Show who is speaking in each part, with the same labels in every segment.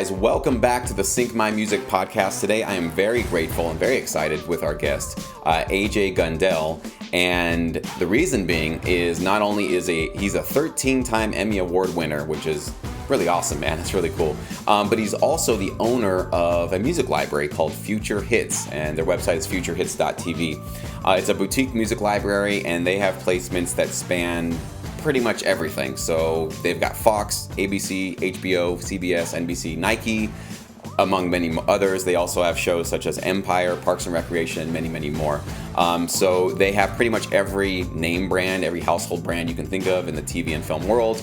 Speaker 1: guys, welcome back to the Sync My Music podcast. Today I am very grateful and very excited with our guest, AJ Gundell. And the reason being is not only is he's a 13-time Emmy Award winner, which is really awesome, man. It's really cool. But he's also the owner of a music library called Future Hits, and their website is futurehits.tv. It's a boutique music library, and they have placements that span pretty much everything. So they've got Fox, ABC, HBO, CBS, NBC, Nike, among many others. They also have shows such as Empire, Parks and Recreation, and many, many more. So they have pretty much every name brand, every household brand you can think of in the TV and film world.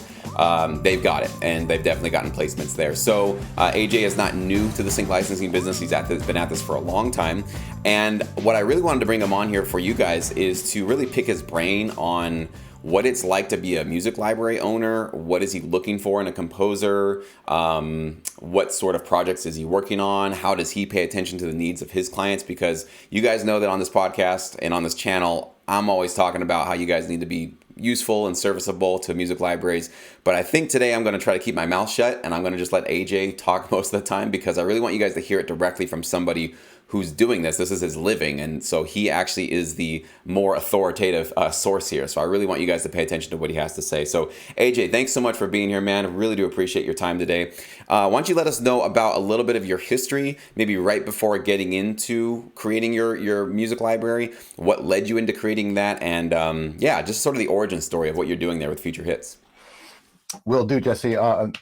Speaker 1: They've got it, and they've definitely gotten placements there. So AJ is not new to the sync licensing business. He's been at this for a long time. And what I really wanted to bring him on here for you guys is to really pick his brain on what it's like to be a music library owner. What is he looking for in a composer? What sort of projects is he working on? How does he pay attention to the needs of his clients? Because you guys know that on this podcast and on this channel, I'm always talking about how you guys need to be useful and serviceable to music libraries. But I think today I'm going to try to keep my mouth shut, and I'm going to just let AJ talk most of the time, because I really want you guys to hear it directly from somebody who's doing this. This is his living, and so he actually is the more authoritative source here. So I really want you guys to pay attention to what he has to say. So AJ, thanks so much for being here, man. I really do appreciate your time today. Why don't you let us know about a little bit of your history, maybe right before getting into creating your music library, what led you into creating that, and just sort of the origin story of what you're doing there with Future Hits.
Speaker 2: Will do, Jesse.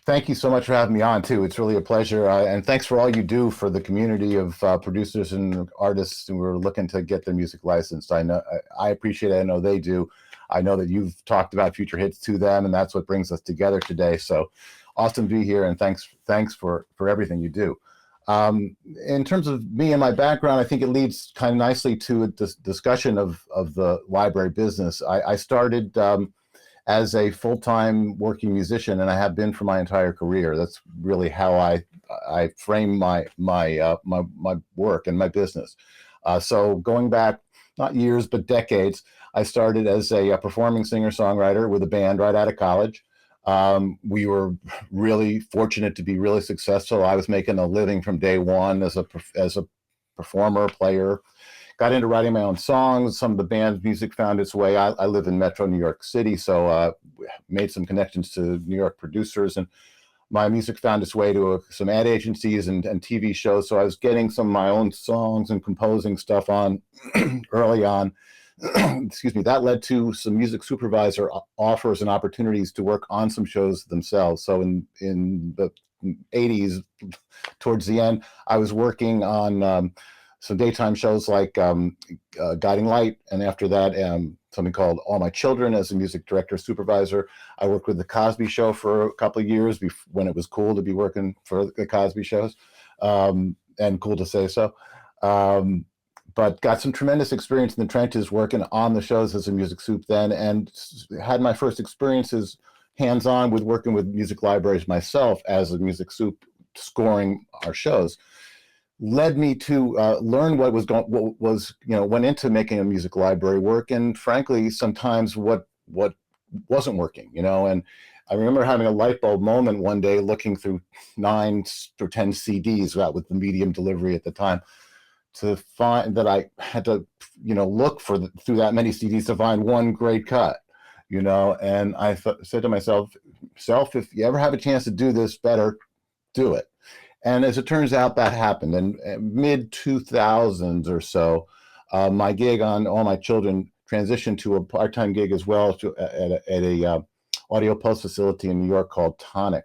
Speaker 2: Thank you so much for having me on, too. It's really a pleasure. And thanks for all you do for the community of producers and artists who are looking to get their music licensed. I appreciate it. I know they do. I know that you've talked about Future Hits to them, and that's what brings us together today. So awesome to be here, and thanks for everything you do. In terms of me and my background, I think it leads kind of nicely to a discussion of the library business. I started as a full-time working musician, and I have been for my entire career. That's really how I frame my work and my business. So going back, not years, but decades, I started as a performing singer-songwriter with a band right out of college. We were really fortunate to be really successful. I was making a living from day one as a performer, player. Got into writing my own songs. Some of the band's music found its way. I live in Metro New York City, so made some connections to New York producers, and my music found its way to some ad agencies and TV shows. So I was getting some of my own songs and composing stuff on early on. Excuse me. That led to some music supervisor offers and opportunities to work on some shows themselves. So in the 80s, towards the end, I was working on some daytime shows like Guiding Light, and after that, something called All My Children as a music director supervisor. I worked with The Cosby Show for a couple of years when it was cool to be working for The Cosby Shows, and cool to say so. But got some tremendous experience in the trenches working on the shows as a music soup then, and had my first experiences hands-on with working with music libraries myself as a music soup, scoring our shows. Led me to learn what went into making a music library work, and frankly, sometimes what wasn't working, And I remember having a light bulb moment one day, looking through 9 or 10 CDs, with the medium delivery at the time, to find that I had to, look through that many CDs to find one great cut, And I said to myself, if you ever have a chance to do this, better do it. And as it turns out, that happened. And mid-2000s or so, my gig on All My Children transitioned to a part-time gig as well at a audio post facility in New York called Tonic.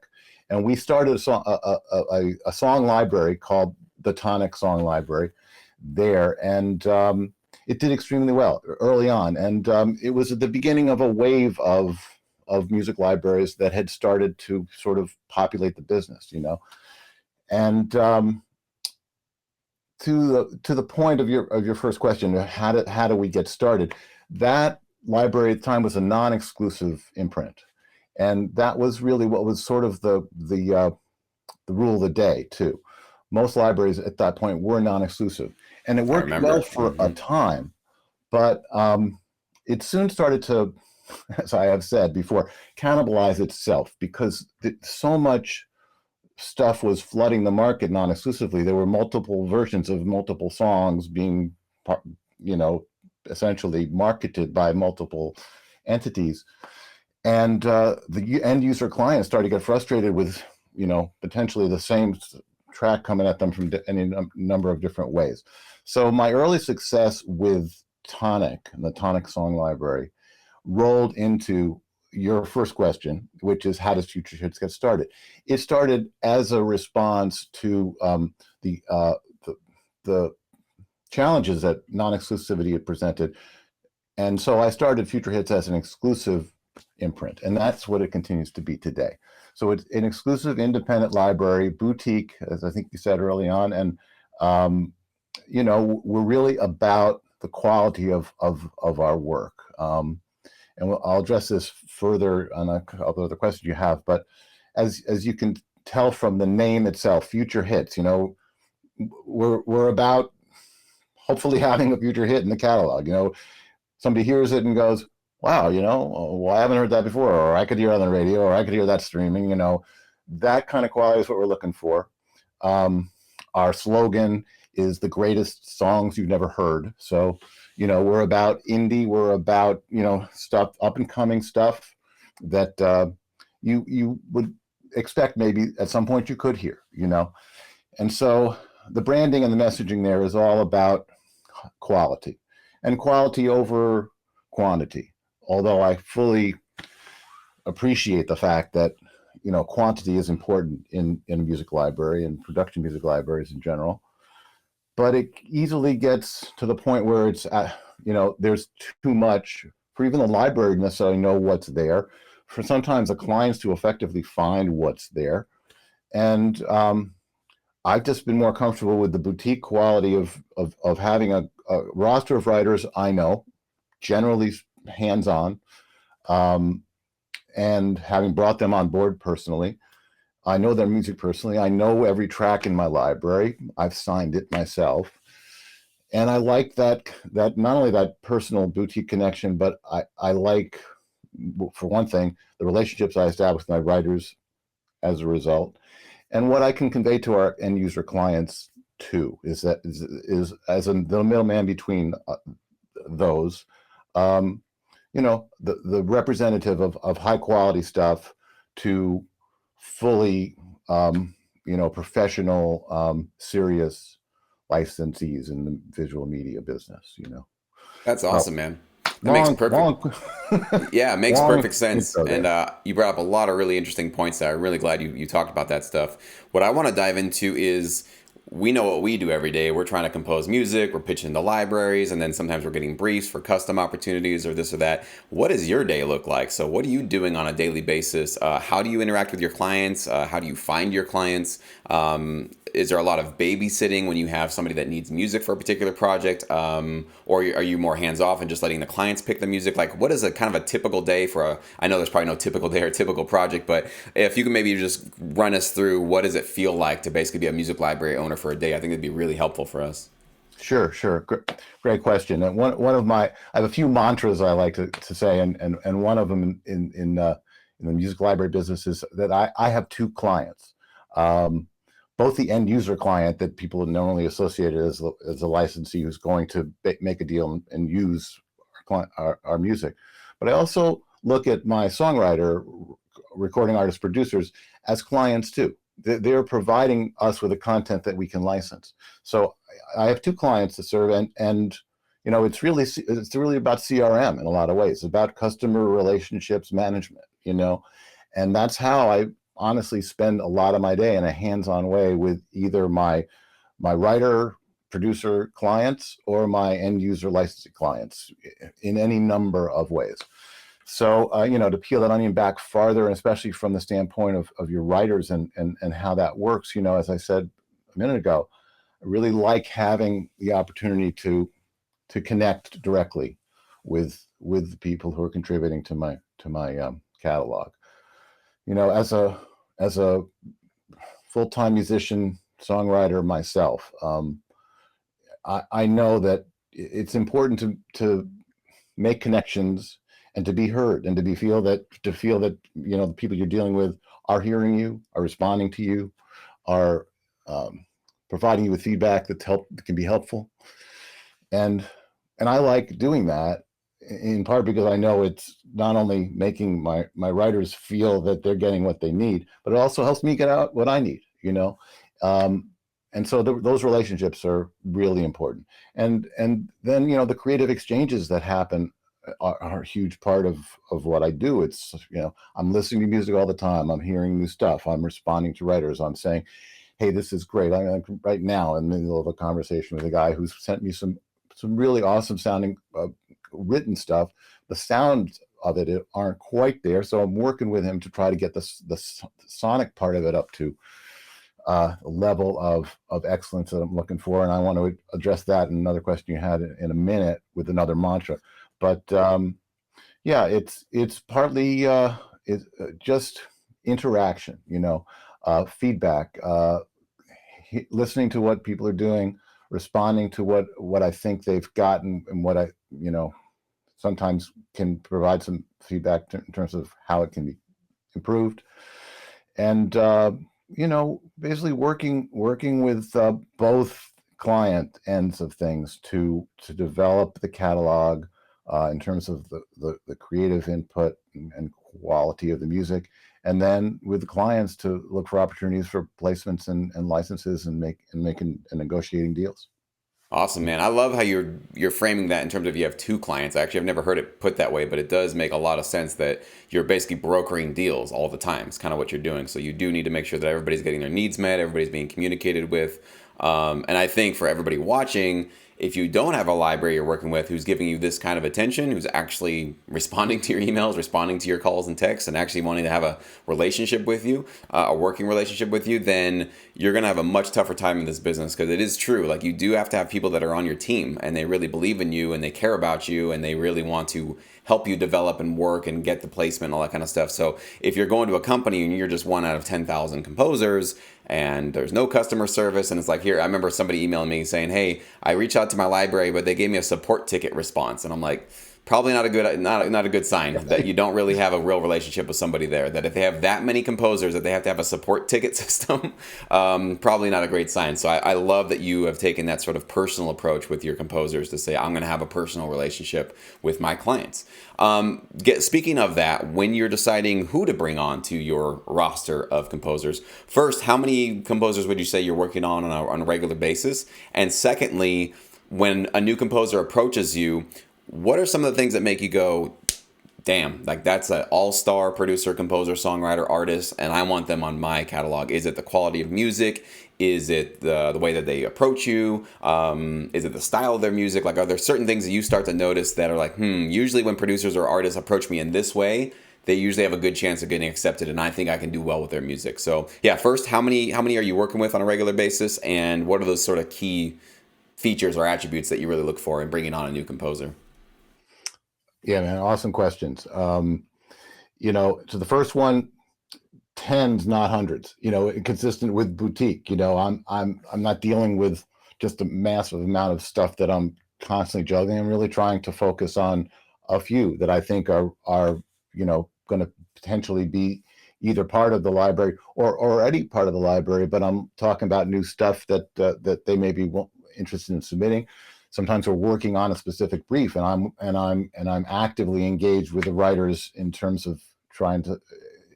Speaker 2: And we started a song library called the Tonic Song Library there. And it did extremely well early on. And it was at the beginning of a wave of music libraries that had started to sort of populate the business, And to the point of your first question, how do we get started? That library at the time was a non-exclusive imprint, and that was really what was sort of the rule of the day too. Most libraries at that point were non-exclusive, and it worked well for a time, but it soon started to, as I have said before, cannibalize itself, because so much stuff was flooding the market non-exclusively, there were multiple versions of multiple songs being, you know, essentially marketed by multiple entities. And the end user clients started to get frustrated with, you know, potentially the same track coming at them from any number of different ways. So my early success with Tonic and the Tonic song library rolled into your first question, which is how does Future Hits get started? It started as a response to the challenges that non-exclusivity had presented. And so I started Future Hits as an exclusive imprint, and that's what it continues to be today. So it's an exclusive independent library, boutique, as I think you said early on, and you know, we're really about the quality of our work. And I'll address this further on a couple of the questions you have, but as you can tell from the name itself, Future Hits, you know, we're about hopefully having a future hit in the catalog. You know, somebody hears it and goes, wow, you know, well, I haven't heard that before, or I could hear it on the radio, or I could hear that streaming. You know, that kind of quality is what we're looking for. Our slogan is the greatest songs you've never heard. So, you know, we're about indie, we're about, you know, stuff, up and coming stuff that you would expect maybe at some point you could hear, you know. And so the branding and the messaging there is all about quality, and quality over quantity. Although I fully appreciate the fact that, you know, quantity is important in a music library and production music libraries in general, but it easily gets to the point where it's, you know, there's too much for even the library to necessarily know what's there, for sometimes the clients to effectively find what's there. And I've just been more comfortable with the boutique quality of having a roster of writers I know, generally hands-on, and having brought them on board personally. I know their music personally. I know every track in my library. I've signed it myself. And I like that not only that personal boutique connection, but I like, for one thing, the relationships I established with my writers as a result. And what I can convey to our end user clients too is that is as the middleman between those, you know, the representative of high quality stuff to fully, you know, professional, serious licensees in the visual media business, you know.
Speaker 1: That's awesome, man. That makes
Speaker 2: Long,
Speaker 1: perfect. Yeah, it makes
Speaker 2: long
Speaker 1: perfect sense.
Speaker 2: intro
Speaker 1: And
Speaker 2: there.
Speaker 1: you brought up a lot of really interesting points there. I'm really glad you talked about that stuff. What I want to dive into is, we know what we do every day. We're trying to compose music, we're pitching to libraries, and then sometimes we're getting briefs for custom opportunities or this or that. What does your day look like? So what are you doing on a daily basis? How do you interact with your clients? How do you find your clients? Is there a lot of babysitting when you have somebody that needs music for a particular project? Or are you more hands-off and just letting the clients pick the music? Like, what is a kind of a typical day for I know there's probably no typical day or typical project, but if you can maybe just run us through what does it feel like to basically be a music library owner for a day, I think it'd be really helpful for us.
Speaker 2: Sure. Great question. And one of my, I have a few mantras I like to say, and one of them in the music library business is that I have two clients. Both the end user client that people normally associate as a licensee who's going to make a deal and use our music. But I also look at my songwriter, recording artists, producers as clients too. They're providing us with the content that we can license. So I have two clients to serve, and you know, it's really about CRM in a lot of ways. It's about customer relationships management, you know, and that's how I honestly spend a lot of my day in a hands-on way with either my writer producer clients or my end user licensing clients in any number of ways. So you know, to peel that onion back farther, and especially from the standpoint of your writers and how that works, you know, as I said a minute ago, I really like having the opportunity to connect directly with the people who are contributing to my catalog. You know, as a full-time musician, songwriter myself, I know that it's important to make connections and to be heard and to feel that, you know, the people you're dealing with are hearing you, are responding to you, are providing you with feedback that can be helpful. And I like doing that in part because I know it's not only making my writers feel that they're getting what they need, but it also helps me get out what I need, you know. Um, and so those relationships are really important. And then, you know, the creative exchanges that happen are a huge part of what I do. It's, you know, I'm listening to music all the time. I'm hearing new stuff. I'm responding to writers. I'm saying, hey, this is great. I'm like right now in the middle of a conversation with a guy who's sent me some really awesome sounding written stuff. The sounds of it aren't quite there, so I'm working with him to try to get the sonic part of it up to a level of excellence that I'm looking for. And I want to address that in another question you had in a minute with another mantra. But yeah, it's partly just interaction, you know, feedback, listening to what people are doing, responding to what I think they've gotten, and what I, you know, sometimes can provide some feedback in terms of how it can be improved. And you know, basically working with both client ends of things to develop the catalog in terms of the creative input and quality of the music, and then with the clients to look for opportunities for placements and licenses and making and negotiating deals.
Speaker 1: Awesome, man. I love how you're framing that in terms of you have two clients. Actually, I've never heard it put that way, but it does make a lot of sense that you're basically brokering deals all the time. It's kind of what you're doing. So you do need to make sure that everybody's getting their needs met, everybody's being communicated with. And I think for everybody watching, if you don't have a library you're working with who's giving you this kind of attention, who's actually responding to your emails, responding to your calls and texts, and actually wanting to have a relationship with you, a working relationship with you, then you're going to have a much tougher time in this business, because it is true. Like, you do have to have people that are on your team and they really believe in you and they care about you and they really want to help you develop and work and get the placement and all that kind of stuff. So if you're going to a company and you're just one out of 10,000 composers and there's no customer service, and it's like, here, I remember somebody emailing me saying, hey, I reached out to my library, but they gave me a support ticket response. And I'm like, probably not a good sign that you don't really have a real relationship with somebody there. That if they have that many composers that they have to have a support ticket system, probably not a great sign. So I love that you have taken that sort of personal approach with your composers to say, I'm going to have a personal relationship with my clients. Speaking of that, when you're deciding who to bring on to your roster of composers, first, how many composers would you say you're working on a regular basis? And secondly, when a new composer approaches you, what are some of the things that make you go, damn, like that's an all-star producer, composer, songwriter, artist, and I want them on my catalog? Is it the quality of music? Is it the way that they approach you? Is it the style of their music? Like, are there certain things that you start to notice that are like, usually when producers or artists approach me in this way, they usually have a good chance of getting accepted, and I think I can do well with their music. So yeah, first, how many are you working with on a regular basis, and what are those sort of key features or attributes that you really look for in bringing on a new composer?
Speaker 2: Yeah, man, awesome questions. You know, so the first one, tens, not hundreds. You know, consistent with boutique. You know, I'm not dealing with just a massive amount of stuff that I'm constantly juggling. I'm really trying to focus on a few that I think are you know, going to potentially be either part of the library or already part of the library. But I'm talking about new stuff that that they may be interested in submitting. Sometimes we're working on a specific brief, and I'm actively engaged with the writers in terms of trying to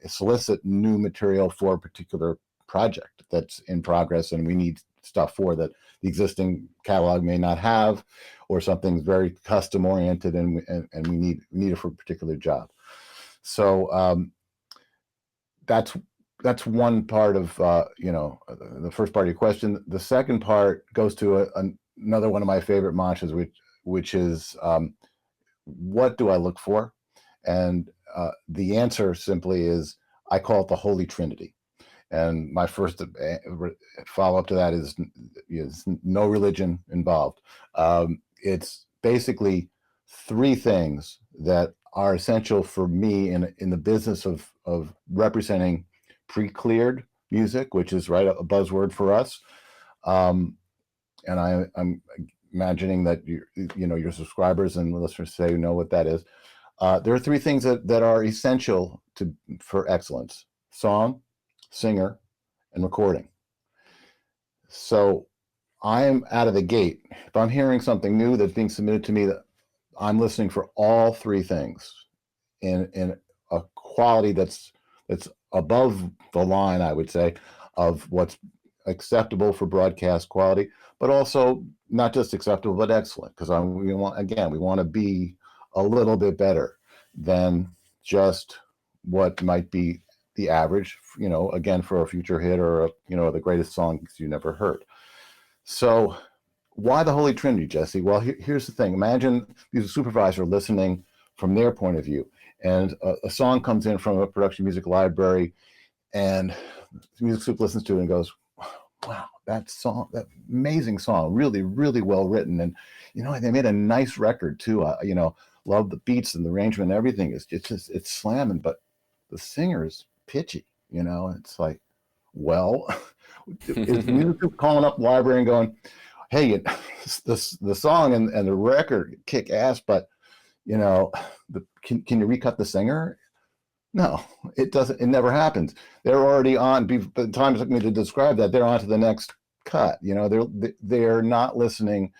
Speaker 2: solicit new material for a particular project that's in progress, and we need stuff for that the existing catalog may not have, or something's very custom oriented, and we need it for a particular job. So that's one part of you know, the first part of your question. The second part goes to another one of my favorite mantras, which is what do I look for? And the answer simply is, I call it the Holy Trinity. And my first follow up to that is no religion involved. It's basically three things that are essential for me in the business of representing pre-cleared music, which is right a buzzword for us. Um, and I'm imagining that you know, your subscribers and listeners say know what that is. There are three things that are essential for excellence: song, singer, and recording. So I'm out of the gate. If I'm hearing something new that's being submitted to me, that I'm listening for all three things in a quality that's above the line, I would say, of what's acceptable for broadcast quality, but also not just acceptable but excellent. Because we want to be a little bit better than just what might be the average. Again, for a future hit or the greatest songs you never heard. So why the Holy Trinity, Jesse? Well, here's the thing. Imagine these supervisor listening from their point of view, and a song comes in from a production music library, and the Music Soup listens to it and goes, wow, that song, that amazing song, really, really well written. And, they made a nice record too. Love the beats and the arrangement and everything. It's slamming, but the singer's pitchy, it's like, well, is the Music Soup calling up the library and going, hey, the song and the record kick ass, but can you recut the singer? No, it doesn't. It never happens. They're already on. By the time it took me to describe that, they're on to the next cut. They're not listening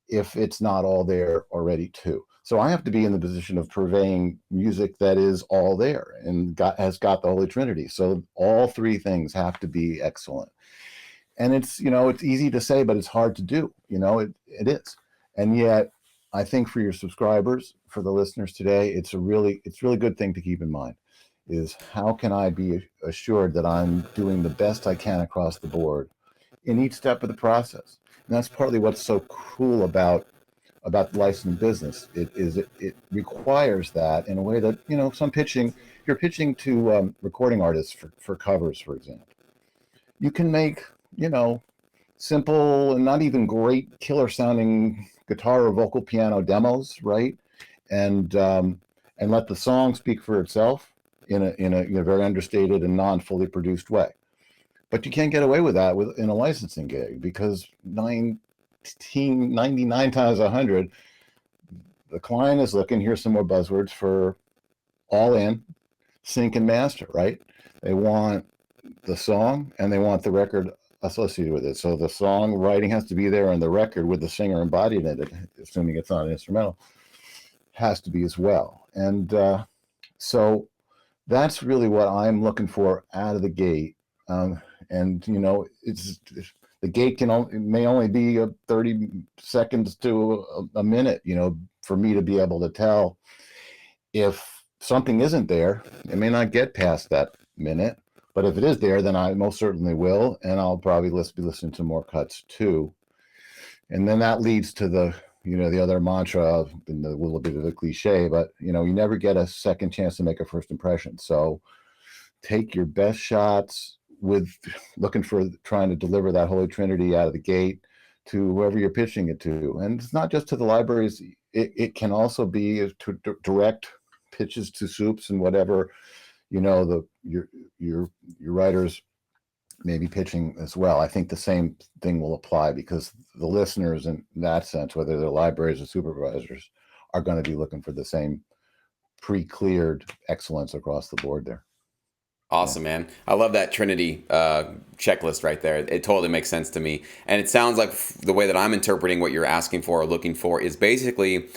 Speaker 2: if it's not all there already too. So I have to be in the position of purveying music that is all there and has got the Holy Trinity. So all three things have to be excellent. And it's easy to say, but it's hard to do. It is. And yet I think for your subscribers, for the listeners today, it's really good thing to keep in mind is how can I be assured that I'm doing the best I can across the board in each step of the process. And that's partly what's so cool about the licensing business. It requires that in a way that, if you're pitching to recording artists for covers, for example, you can make, simple and not even great killer sounding guitar or vocal piano demos, right? And let the song speak for itself in a very understated and non-fully produced way. But you can't get away with that in a licensing gig because 99 times 100, the client is looking, here's some more buzzwords for all in, sync and master, right? They want the song and they want the record associated with it. So the song writing has to be there and the record with the singer embodied in it, assuming it's not an instrumental, has to be as well. And so that's really what I'm looking for out of the gate. And it's the gate may only be 30 seconds to a minute, for me to be able to tell if something isn't there. It may not get past that minute, but if it is there, then I most certainly will, and I'll probably be listening to more cuts too. And then that leads to the other mantra of, and a little bit of a cliche, but you never get a second chance to make a first impression. So take your best shots with trying to deliver that Holy Trinity out of the gate to whoever you're pitching it to. And it's not just to the libraries. It can also be to direct pitches to soups and whatever, your writers may be pitching as well. I think the same thing will apply because the listeners in that sense, whether they're libraries or supervisors, are going to be looking for the same pre-cleared excellence across the board there.
Speaker 1: Awesome, man. I love that Trinity checklist right there. It totally makes sense to me. And it sounds like the way that I'm interpreting what you're asking for or looking for is basically,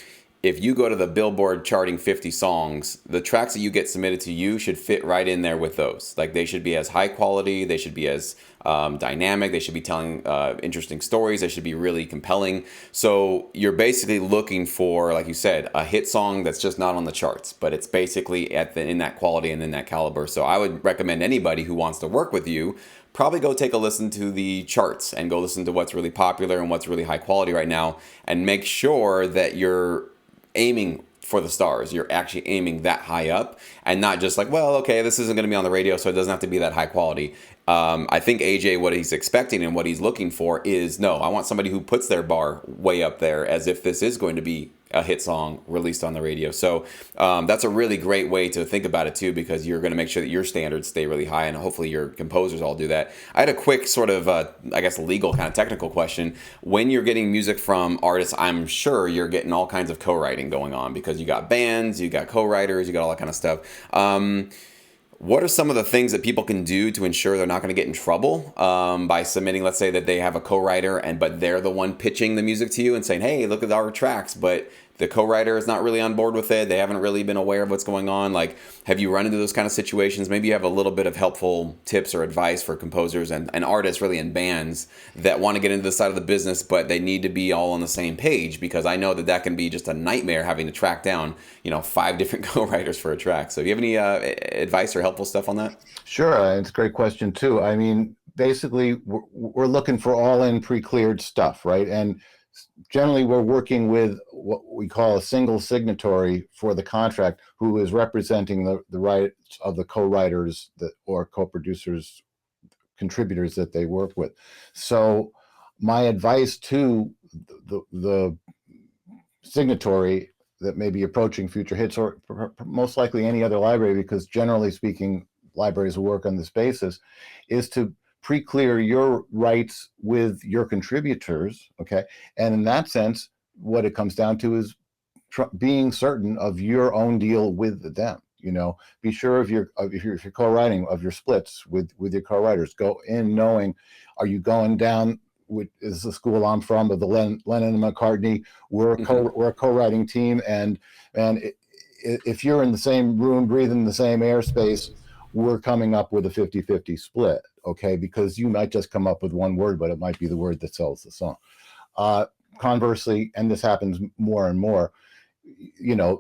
Speaker 1: if you go to the Billboard charting 50 songs, the tracks that you get submitted to you should fit right in there with those. Like they should be as high quality, they should be as dynamic, they should be telling interesting stories, they should be really compelling. So you're basically looking for, like you said, a hit song that's just not on the charts, but it's basically in that quality and in that caliber. So I would recommend anybody who wants to work with you probably go take a listen to the charts and go listen to what's really popular and what's really high quality right now, and make sure that you're aiming for the stars. You're actually aiming that high up and not just like, well, okay, this isn't going to be on the radio, so it doesn't have to be that high quality. I think AJ, what he's expecting and what he's looking for is, no, I want somebody who puts their bar way up there as if this is going to be a hit song released on the radio. So that's a really great way to think about it too, because you're going to make sure that your standards stay really high, and hopefully your composers all do that. I had a quick sort of, I guess, legal kind of technical question. When you're getting music from artists, I'm sure you're getting all kinds of co-writing going on because you got bands, you got co-writers, you got all that kind of stuff. What are some of the things that people can do to ensure they're not going to get in trouble by submitting, let's say that they have a co-writer but they're the one pitching the music to you and saying, hey, look at our tracks, but the co-writer is not really on board with it. They haven't really been aware of what's going on. Like, have you run into those kind of situations? Maybe you have a little bit of helpful tips or advice for composers and artists really in bands that want to get into this side of the business, but they need to be all on the same page, because I know that can be just a nightmare having to track down, 5 different co-writers for a track. So do you have any advice or helpful stuff on that?
Speaker 2: Sure, it's a great question too. I mean, basically, we're looking for all-in pre-cleared stuff, right? And generally, we're working with what we call a single signatory for the contract, who is representing the rights of the co-writers or co-producers, contributors that they work with. So my advice to the signatory that may be approaching future hits, or most likely any other library, because generally speaking, libraries will work on this basis, is to pre-clear your rights with your contributors, okay? And in that sense, what it comes down to is being certain of your own deal with them. Be sure if you're co-writing of your splits with your co-writers. Go in knowing, are you going down with, is the school I'm from, of the Lennon and McCartney? We're a co-writing team, and if you're in the same room, breathing the same airspace, we're coming up with a 50-50 split, okay? Because you might just come up with one word, but it might be the word that sells the song. Conversely, and this happens more and more,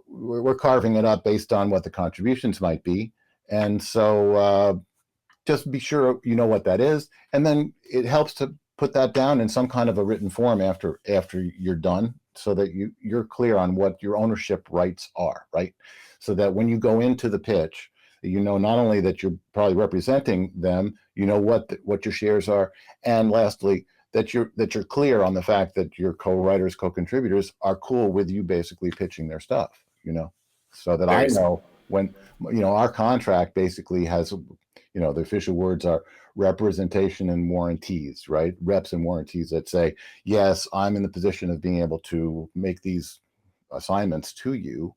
Speaker 2: we're carving it up based on what the contributions might be. And so just be sure you know what that is. And then it helps to put that down in some kind of a written form after you're done, so that you're clear on what your ownership rights are, right? So that when you go into the pitch, not only that you're probably representing them, what your shares are, and lastly, that you're clear on the fact that your co-writers, co-contributors are cool with you basically pitching their stuff, so that I know when, our contract basically has, the official words are representation and warranties, right? Reps and warranties that say, yes, I'm in the position of being able to make these assignments to you,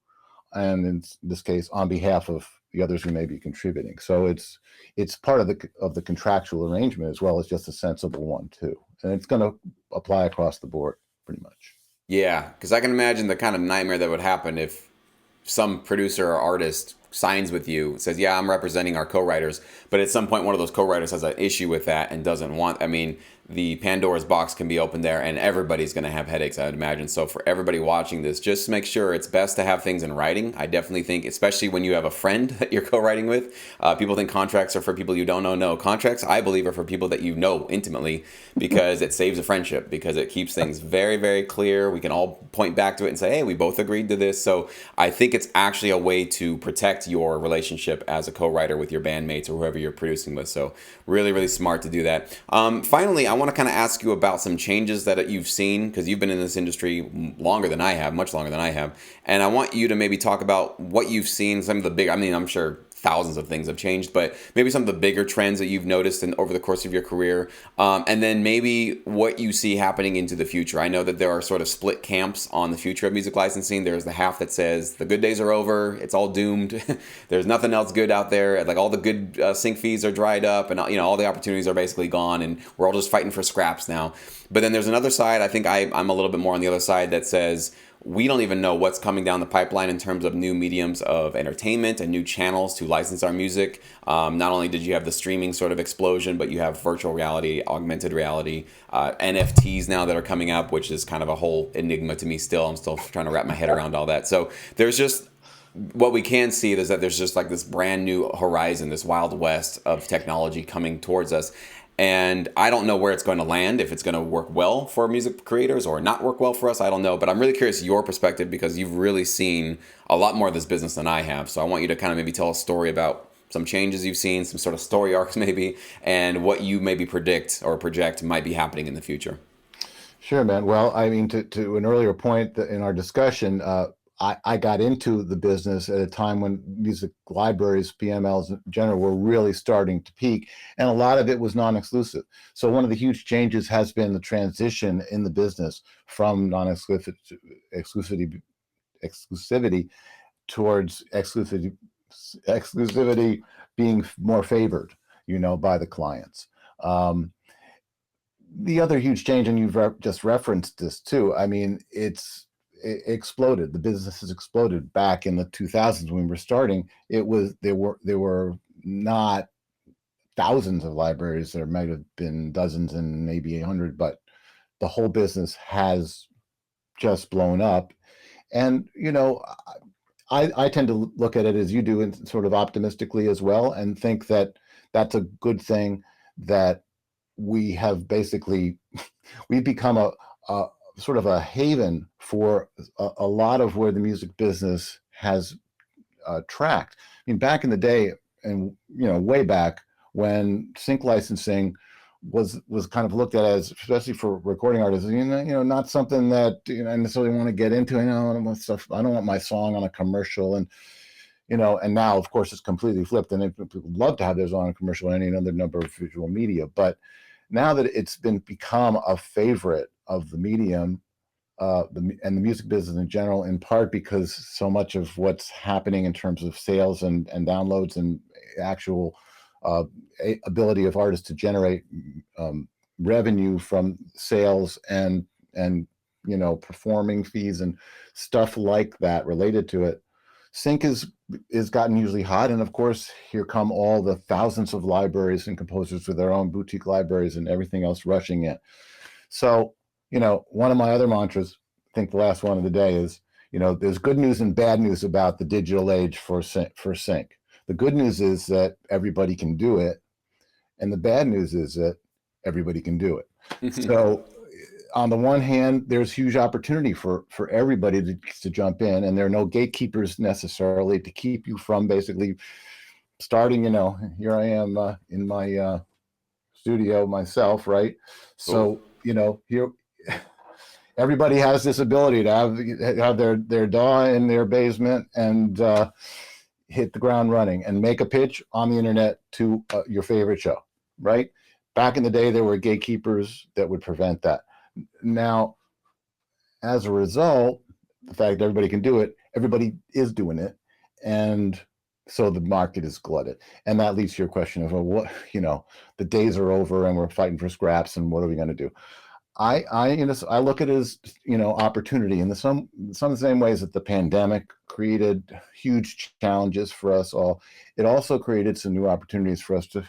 Speaker 2: and in this case, on behalf of the others who may be contributing. So it's part of the contractual arrangement, as well as just a sensible one too. And it's going to apply across the board pretty much.
Speaker 1: Yeah, because I can imagine the kind of nightmare that would happen if some producer or artist signs with you, says, yeah, I'm representing our co-writers, but at some point one of those co-writers has an issue with that and doesn't want, the Pandora's box can be opened there, and everybody's going to have headaches, I would imagine. So for everybody watching this, just make sure it's best to have things in writing. I definitely think, especially when you have a friend that you're co-writing with, people think contracts are for people you don't know. No, contracts, I believe, are for people that you know intimately, because it saves a friendship, because it keeps things very, very clear. We can all point back to it and say, hey, we both agreed to this. So I think it's actually a way to protect your relationship as a co-writer with your bandmates or whoever you're producing with. So really, really smart to do that. Finally, I want to kind of ask you about some changes that you've seen, because you've been in this industry longer than I have, much longer than I have. And I want you to maybe talk about what you've seen, some of the big, I'm sure thousands of things have changed, but maybe some of the bigger trends that you've noticed over the course of your career, and then maybe what you see happening into the future. I know that there are sort of split camps on the future of music licensing. There's the half that says the good days are over, it's all doomed, there's nothing else good out there, like all the good sync fees are dried up, and all the opportunities are basically gone, and we're all just fighting for scraps now. But then there's another side, I think I'm a little bit more on the other side, that says we don't even know what's coming down the pipeline in terms of new mediums of entertainment and new channels to license our music. Not only did you have the streaming sort of explosion, but you have virtual reality, augmented reality, NFTs now that are coming up, which is kind of a whole enigma to me still. I'm still trying to wrap my head around all that. So there's just, what we can see is that there's just like this brand new horizon, this wild west of technology coming towards us. And I don't know where it's going to land, if it's going to work well for music creators or not work well for us. I don't know. But I'm really curious your perspective, because you've really seen a lot more of this business than I have. So I want you to kind of maybe tell a story about some changes you've seen, some sort of story arcs maybe, and what you maybe predict or project might be happening in the future.
Speaker 2: Sure, man. Well, to an earlier point in our discussion, I got into the business at a time when music libraries, PMLs in general, were really starting to peak, and a lot of it was non-exclusive. So one of the huge changes has been the transition in the business from non-exclusivity towards exclusivity exclusivity being more favored, by the clients. The other huge change, and you've just referenced this too. I mean, it exploded. The business has exploded back in the 2000s when we were starting. There were not thousands of libraries. There might have been dozens and maybe 100, but the whole business has just blown up. And I tend to look at it as you do, and sort of optimistically as well, and think that that's a good thing, that we have basically we've become a sort of a haven for a lot of where the music business has tracked. I mean, back in the day, and way back when sync licensing was kind of looked at as, especially for recording artists, not something that I necessarily want to get into. I don't want stuff. I don't want my song on a commercial, and and now of course it's completely flipped, and people love to have theirs on a commercial or any other number of visual media. But now that it's become a favorite of the medium, and the music business in general, in part because so much of what's happening in terms of sales and downloads and actual ability of artists to generate revenue from sales and performing fees and stuff like that related to it, sync is gotten usually hot. And of course, here come all the thousands of libraries and composers with their own boutique libraries and everything else rushing in. So, one of my other mantras, I think the last one of the day, is, there's good news and bad news about the digital age for sync. The good news is that everybody can do it, and the bad news is that everybody can do it. So, on the one hand, there's huge opportunity for everybody to jump in, and there are no gatekeepers necessarily to keep you from basically starting. Here I am in my studio myself, right? So, here everybody has this ability to have their DAW in their basement and hit the ground running and make a pitch on the internet to your favorite show, right? Back in the day, there were gatekeepers that would prevent that. Now, as a result, the fact that everybody can do it, everybody is doing it, and so the market is glutted. And that leads to your question of, what, the days are over and we're fighting for scraps, and what are we going to do? I look at it as opportunity in some of the same ways that the pandemic created huge challenges for us all. It also created some new opportunities for us to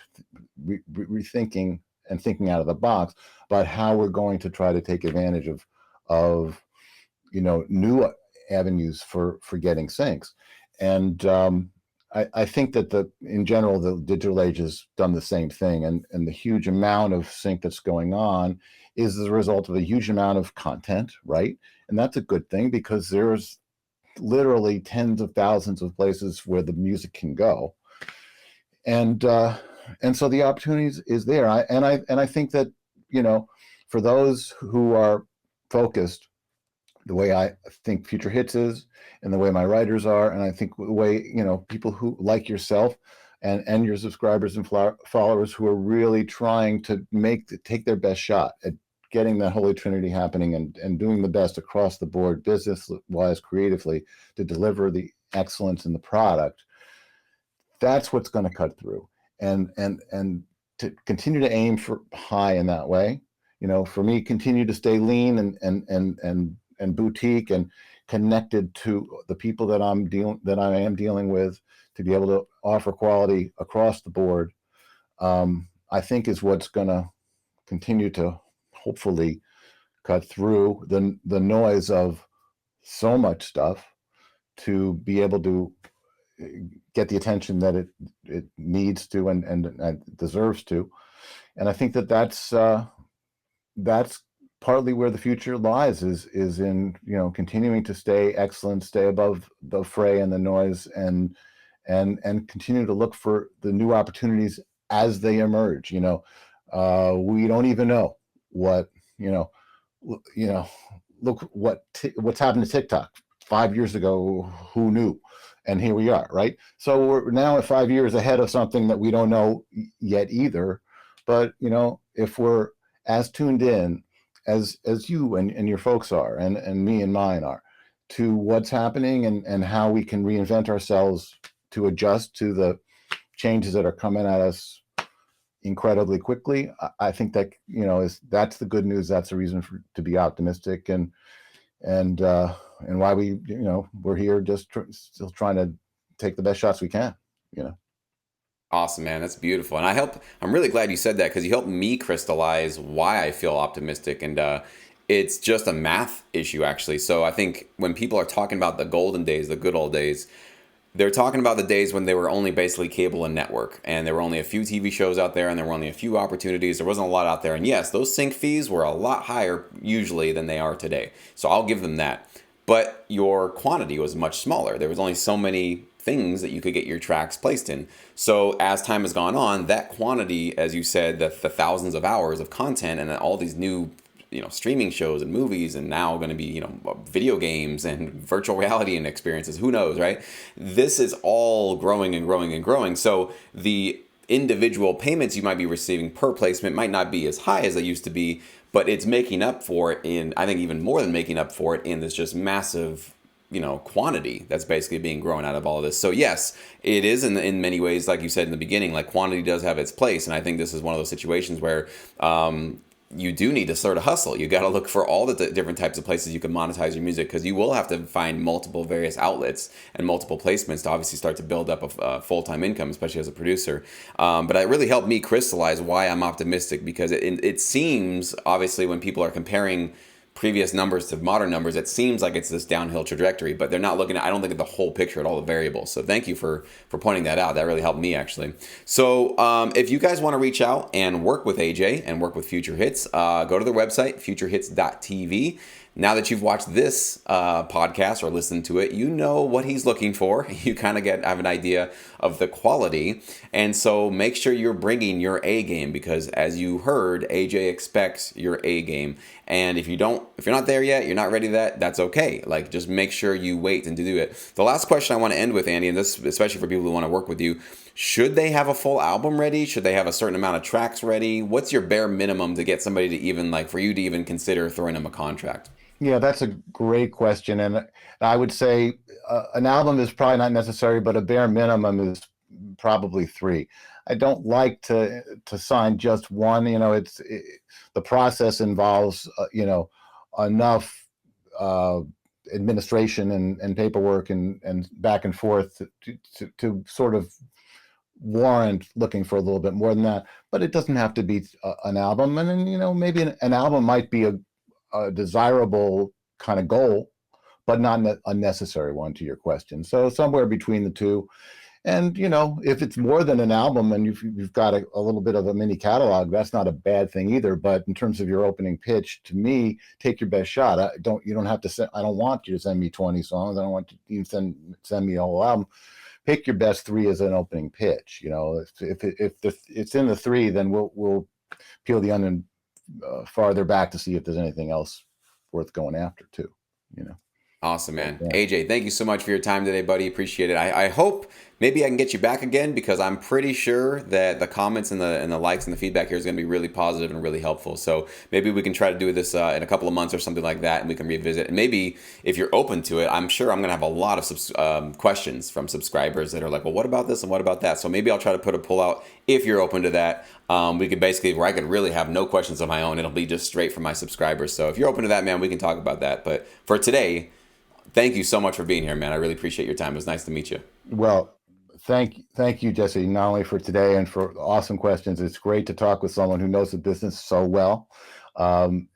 Speaker 2: rethinking and thinking out of the box about how we're going to try to take advantage of new avenues for getting syncs. And I think that in general, the digital age has done the same thing, and the huge amount of sync that's going on is the result of a huge amount of content, right? And that's a good thing, because there's literally tens of thousands of places where the music can go, and so the opportunities is there. I think that for those who are focused, the way I think Future Hits is, and the way my writers are, and I think the way people who like yourself and your subscribers and followers who are really trying to take their best shot at getting that Holy Trinity happening and doing the best across the board, business-wise, creatively, to deliver the excellence in the product. That's what's going to cut through, and to continue to aim for high in that way. For me, continue to stay lean and boutique and connected to the people that I am dealing with, to be able to offer quality across the board, I think is what's going to continue to hopefully cut through the noise of so much stuff, to be able to get the attention that it needs to and deserves to. And I think that's partly where the future lies, is in continuing to stay excellent, stay above the fray and the noise, and continue to look for the new opportunities as they emerge. We don't even know what look what's happened to TikTok 5 years ago. Who knew? And here we are, right? So we're now at 5 years ahead of something that we don't know yet either. But if we're as tuned in as you and your folks are, and me and mine are, to what's happening and how we can reinvent ourselves to adjust to the changes that are coming at us incredibly quickly. I think that, that's the good news. That's the reason to be optimistic, and why we're here just still trying to take the best shots we can.
Speaker 1: Awesome, man. That's beautiful. And I'm really glad you said that, because you helped me crystallize why I feel optimistic. And it's just a math issue, actually. So I think when people are talking about the golden days, the good old days, they're talking about the days when they were only basically cable and network, and there were only a few TV shows out there, and there were only a few opportunities. There wasn't a lot out there. And yes, those sync fees were a lot higher usually than they are today. So I'll give them that. But your quantity was much smaller. There was only so many things that you could get your tracks placed in. So as time has gone on, that quantity, as you said, the thousands of hours of content and all these new streaming shows and movies, and now going to be video games and virtual reality and experiences, who knows, right? This is all growing and growing and growing. So the individual payments you might be receiving per placement might not be as high as they used to be, but it's making up for it I think even more than making up for it in this just massive quantity that's basically being grown out of all of this. So yes, it is in many ways, like you said in the beginning, like quantity does have its place. And I think this is one of those situations where you do need to sort of hustle. You got to look for all the different types of places you can monetize your music, because you will have to find multiple various outlets and multiple placements to obviously start to build up a full-time income, especially as a producer. But it really helped me crystallize why I'm optimistic, because it seems, obviously, when people are comparing previous numbers to modern numbers, it seems like it's this downhill trajectory, but they're not looking at, I don't think, at the whole picture, at all the variables. So thank you for pointing that out. That really helped me, actually. So if you guys want to reach out and work with AJ and work with Future Hits, go to their website, futurehits.tv. Now that you've watched this podcast or listened to it, you know what he's looking for. You kind of have an idea of the quality. And so make sure you're bringing your A game, because as you heard, AJ expects your A game. And if you're not there yet, you're not ready to that's okay. Like, just make sure you wait and do it. The last question I want to end with, Andy, and this especially for people who want to work with you, should they have a full album ready? Should they have a certain amount of tracks ready? What's your bare minimum to get somebody to even, for you to even consider throwing them a contract?
Speaker 2: Yeah, that's a great question. And I would say an album is probably not necessary, but a bare minimum is probably 3. I don't like to sign just one. The process involves, enough administration and paperwork and back and forth to sort of warrant looking for a little bit more than that. But it doesn't have to be an album. And then, maybe an album might be a desirable kind of goal, but not a necessary one, to your question. So somewhere between the two. And if it's more than an album and you've got a little bit of a mini catalog, that's not a bad thing either. But in terms of your opening pitch, to me, take your best shot. I don't want you to send me 20 songs. I don't want you to send me a whole album. Pick your best 3 as an opening pitch. If it's in the 3, then we'll peel the onion farther back to see if there's anything else worth going after too.
Speaker 1: Awesome, man. Yeah. AJ, thank you so much for your time today, buddy. Appreciate it. I hope maybe I can get you back again, because I'm pretty sure that the comments and the likes and the feedback here is going to be really positive and really helpful. So maybe we can try to do this in a couple of months or something like that, and we can revisit. And maybe if you're open to it, I'm sure I'm going to have a lot of questions from subscribers that are like, well, what about this and what about that? So maybe I'll try to put a pull out if you're open to that. We could basically, where I could really have no questions of my own. It'll be just straight from my subscribers. So if you're open to that, man, we can talk about that. But for today, thank you so much for being here, man. I really appreciate your time. It was nice to meet you. Well,
Speaker 2: thank you, Jesse, not only for today and for awesome questions. It's great to talk with someone who knows the business so well. And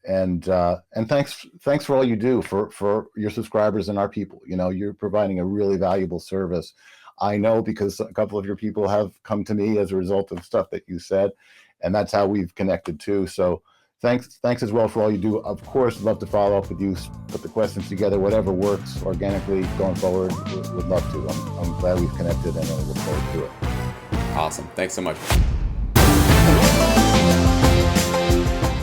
Speaker 2: thanks for all you do for your subscribers and our people. You're providing a really valuable service. I know, because a couple of your people have come to me as a result of stuff that you said, and that's how we've connected too. So thanks as well for all you do. Of course, love to follow up with you, put the questions together, whatever works organically going forward. Would love to. I'm glad we've connected, and I look forward to it.
Speaker 1: Awesome. Thanks so much.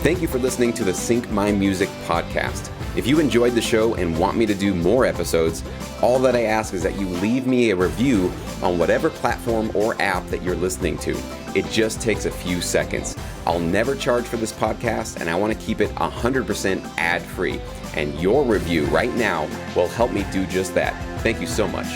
Speaker 1: Thank you for listening to the Sync My Music podcast. If you enjoyed the show and want me to do more episodes, all that I ask is that you leave me a review on whatever platform or app that you're listening to. It just takes a few seconds. I'll never charge for this podcast, and I want to keep it 100% ad-free. And your review right now will help me do just that. Thank you so much.